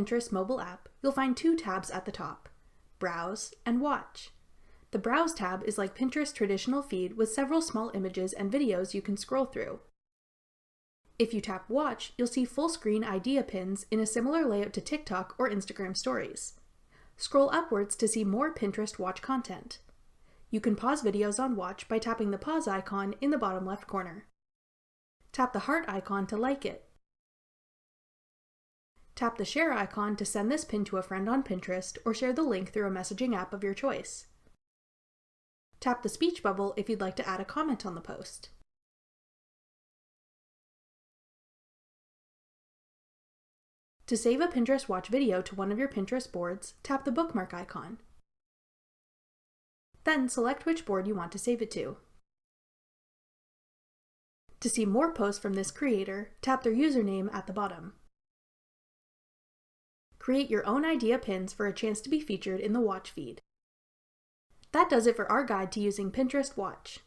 Pinterest mobile app, you'll find two tabs at the top, Browse and Watch. The Browse tab is like Pinterest's traditional feed with several small images and videos you can scroll through. If you tap Watch, you'll see full-screen idea pins in a similar layout to TikTok or Instagram stories. Scroll upwards to see more Pinterest Watch content. You can pause videos on Watch by tapping the pause icon in the bottom left corner. Tap the heart icon to like it. Tap the share icon to send this pin to a friend on Pinterest or share the link through a messaging app of your choice. Tap the speech bubble if you'd like to add a comment on the post. To save a Pinterest Watch video to one of your Pinterest boards, tap the bookmark icon. Then select which board you want to save it to. To see more posts from this creator, tap their username at the bottom. Create your own idea pins for a chance to be featured in the Watch feed. That does it for our guide to using Pinterest Watch.